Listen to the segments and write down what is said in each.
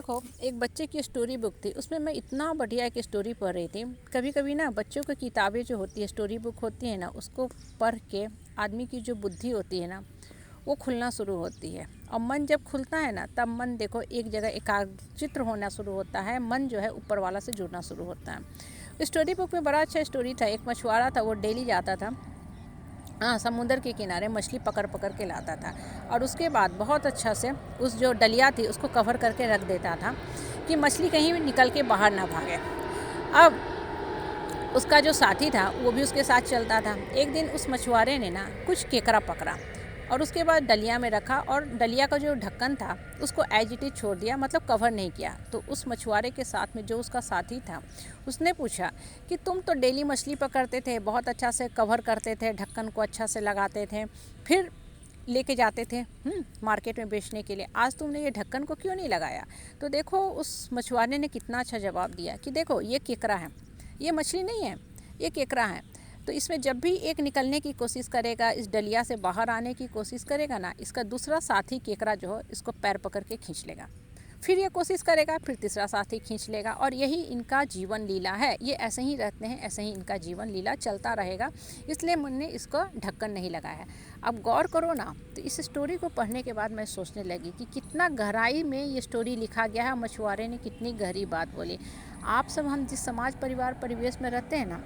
देखो, एक बच्चे की स्टोरी बुक थी, उसमें मैं इतना बढ़िया एक स्टोरी पढ़ रही थी। कभी कभी ना बच्चों की किताबें जो होती है, स्टोरी बुक होती है ना, उसको पढ़ के आदमी की जो बुद्धि होती है ना, वो खुलना शुरू होती है। और मन जब खुलता है ना, तब मन देखो एक जगह एकाग्रचित होना शुरू होता है। मन जो है ऊपर वाला से जुड़ना शुरू होता है। स्टोरी बुक में बड़ा अच्छा स्टोरी था। एक मछुआरा था, वो डेली जाता था, हाँ, समुद्र के किनारे मछली पकड़ पकड़ के लाता था। और उसके बाद बहुत अच्छा से उस जो डलिया थी उसको कवर करके रख देता था कि मछली कहीं भी निकल के बाहर ना भागे। अब उसका जो साथी था वो भी उसके साथ चलता था। एक दिन उस मछुआरे ने ना कुछ केकड़ा पकड़ा और उसके बाद डलिया में रखा, और डलिया का जो ढक्कन था उसको एज इट इज छोड़ दिया, मतलब कवर नहीं किया। तो उस मछुआरे के साथ में जो उसका साथी था, उसने पूछा कि तुम तो डेली मछली पकड़ते थे, बहुत अच्छा से कवर करते थे, ढक्कन को अच्छा से लगाते थे, फिर लेके जाते थे मार्केट में बेचने के लिए, आज तुमने ये ढक्कन को क्यों नहीं लगाया? तो देखो उस मछुआरे ने कितना अच्छा जवाब दिया कि देखो ये केकड़ा है, ये मछली नहीं है, ये केकड़ा है। तो इसमें जब भी एक निकलने की कोशिश करेगा, इस डलिया से बाहर आने की कोशिश करेगा ना, इसका दूसरा साथी केकड़ा जो है इसको पैर पकड़ के खींच लेगा। फिर ये कोशिश करेगा, फिर तीसरा साथी खींच लेगा। और यही इनका जीवन लीला है। ये ऐसे ही रहते हैं, ऐसे ही इनका जीवन लीला चलता रहेगा। इसलिए मैंने इसको ढक्कन नहीं लगाया है। अब गौर करो ना, तो इस स्टोरी को पढ़ने के बाद मैं सोचने लगी कि कितना गहराई में ये स्टोरी लिखा गया है। मछुआरे ने कितनी गहरी बात बोली। आप सब, हम जिस समाज परिवार परिवेश में रहते हैं ना,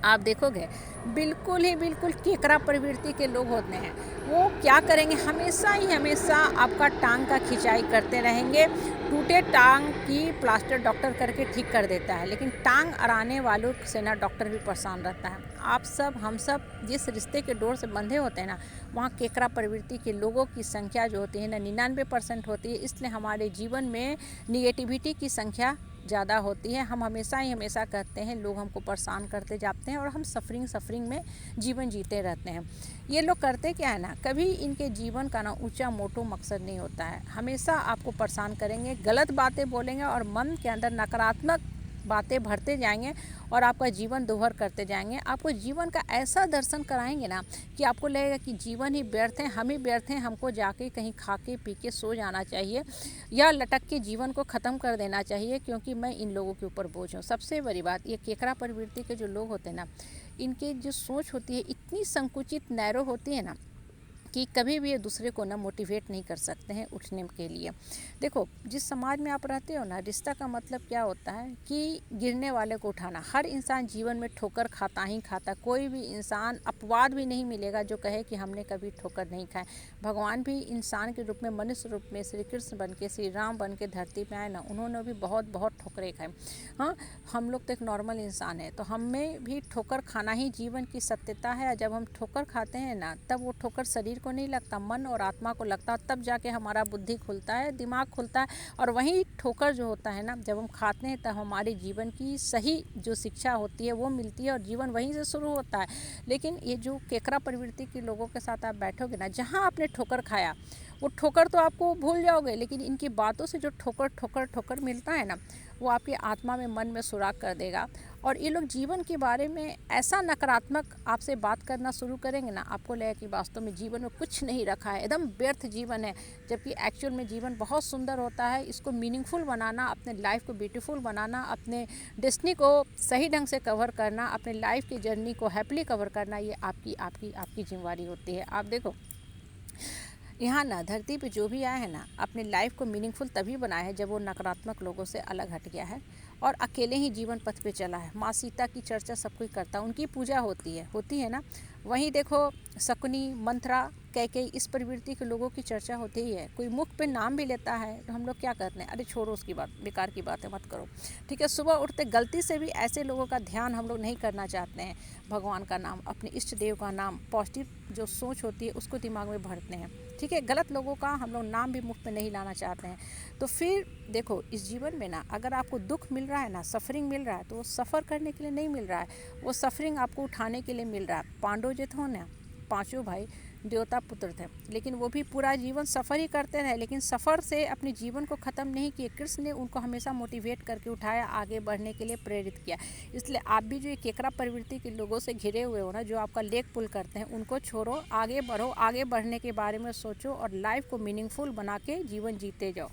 आप देखोगे बिल्कुल ही बिल्कुल केकड़ा प्रवृत्ति के लोग होते हैं। वो क्या करेंगे, हमेशा ही हमेशा आपका टांग का खिंचाई करते रहेंगे। टूटे टांग की प्लास्टर डॉक्टर करके ठीक कर देता है, लेकिन टांग अड़ाने वालों से ना डॉक्टर भी परेशान रहता है। आप सब, हम सब जिस रिश्ते के डोर से बंधे होते हैं ना, वहाँ केकड़ा प्रवृत्ति के लोगों की संख्या जो होती है ना 99% होती है। इसलिए हमारे जीवन में निगेटिविटी की संख्या ज़्यादा होती है। हम हमेशा ही हमेशा कहते हैं, लोग हमको परेशान करते जाते हैं और हम सफरिंग में जीवन जीते रहते हैं। ये लोग करते क्या है ना, कभी इनके जीवन का ना ऊंचा मोटो मकसद नहीं होता है। हमेशा आपको परेशान करेंगे, गलत बातें बोलेंगे और मन के अंदर नकारात्मक बातें भरते जाएंगे और आपका जीवन दोहर करते जाएंगे। आपको जीवन का ऐसा दर्शन कराएंगे ना कि आपको लगेगा कि जीवन ही व्यर्थ है, हम ही व्यर्थ हैं, हमको जाके कहीं खा के पी के सो जाना चाहिए या लटक के जीवन को ख़त्म कर देना चाहिए, क्योंकि मैं इन लोगों के ऊपर बोझ हूँ। सबसे बड़ी बात, ये केकड़ा प्रवृत्ति के जो लोग होते हैं ना, इनकी जो सोच होती है इतनी संकुचित नैरो होती है ना कि कभी भी ये दूसरे को ना मोटिवेट नहीं कर सकते हैं उठने के लिए। देखो, जिस समाज में आप रहते हो ना, रिश्ता का मतलब क्या होता है कि गिरने वाले को उठाना। हर इंसान जीवन में ठोकर खाता ही खाता। कोई भी इंसान, अपवाद भी नहीं मिलेगा जो कहे कि हमने कभी ठोकर नहीं खाए। भगवान भी इंसान के रूप में, मनुष्य रूप में श्री कृष्ण बन के, श्री राम बन के धरती पे आए ना, उन्होंने भी बहुत बहुत ठोकरें खाए। हाँ, हम लोग तो एक नॉर्मल इंसान है, तो हमें भी ठोकर खाना ही जीवन की सत्यता है। जब हम ठोकर खाते हैं ना, तब वो ठोकर शरीर को नहीं लगता, मन और आत्मा को लगता है। तब जाके हमारा बुद्धि खुलता है, दिमाग खुलता है। और वही ठोकर जो होता है ना, जब हम खाते हैं तब हमारे जीवन की सही जो शिक्षा होती है वो मिलती है और जीवन वहीं से शुरू होता है। लेकिन ये जो केकड़ा प्रवृत्ति के लोगों के साथ आप बैठोगे ना, जहाँ आपने ठोकर खाया वो ठोकर तो आपको भूल जाओगे, लेकिन इनकी बातों से जो ठोकर ठोकर ठोकर मिलता है ना, वो आपकी आत्मा में, मन में सुराग कर देगा। और ये लोग जीवन के बारे में ऐसा नकारात्मक आपसे बात करना शुरू करेंगे ना, आपको लगेगा कि वास्तव में जीवन में कुछ नहीं रखा है, एकदम व्यर्थ जीवन है। जबकि एक्चुअल में जीवन बहुत सुंदर होता है। इसको मीनिंगफुल बनाना, अपने लाइफ को ब्यूटीफुल बनाना, अपने डेस्टिनी को सही ढंग से कवर करना, अपने लाइफ की जर्नी को हैप्पीली कवर करना, ये आपकी आपकी आपकी जिम्मेवारी होती है। आप देखो, यहाँ ना धरती पे जो भी आया है ना, अपने लाइफ को मीनिंगफुल तभी बनाया है जब वो नकारात्मक लोगों से अलग हट गया है और अकेले ही जीवन पथ पे चला है। माँ सीता की चर्चा सब कोई करता है, उनकी पूजा होती है ना। वहीं देखो, शकुनी, मंथरा, कैकेयी, इस प्रवृत्ति के लोगों की चर्चा होती ही है। कोई मुख पे नाम भी लेता है तो हम लोग क्या करते हैं, अरे छोड़ो उसकी बात, बेकार की बात है, मत करो। ठीक है, सुबह उठते गलती से भी ऐसे लोगों का ध्यान हम लोग नहीं करना चाहते हैं। भगवान का नाम, अपने इष्ट देव का नाम, पॉजिटिव जो सोच होती है उसको दिमाग में भरते हैं। ठीक है, गलत लोगों का हम लोग नाम भी मुख पे नहीं लाना चाहते हैं। तो फिर देखो, इस जीवन में ना अगर आपको दुख मिल रहा है ना, सफरिंग मिल रहा है, तो वो सफ़र करने के लिए नहीं मिल रहा है, वो सफरिंग आपको उठाने के लिए मिल रहा है। पांडव जो थे ना, पांचों भाई देवता पुत्र थे, लेकिन वो भी पूरा जीवन सफ़र ही करते रहे, लेकिन सफ़र से अपने जीवन को ख़त्म नहीं किए। कृष्ण ने उनको हमेशा मोटिवेट करके उठाया, आगे बढ़ने के लिए प्रेरित किया। इसलिए आप भी जो ये केकड़ा प्रवृत्ति के लोगों से घिरे हुए हो ना, जो आपका लेग पुल करते हैं, उनको छोड़ो, आगे बढ़ो, आगे बढ़ने के बारे में सोचो और लाइफ को मीनिंगफुल बना के जीवन जीते जाओ।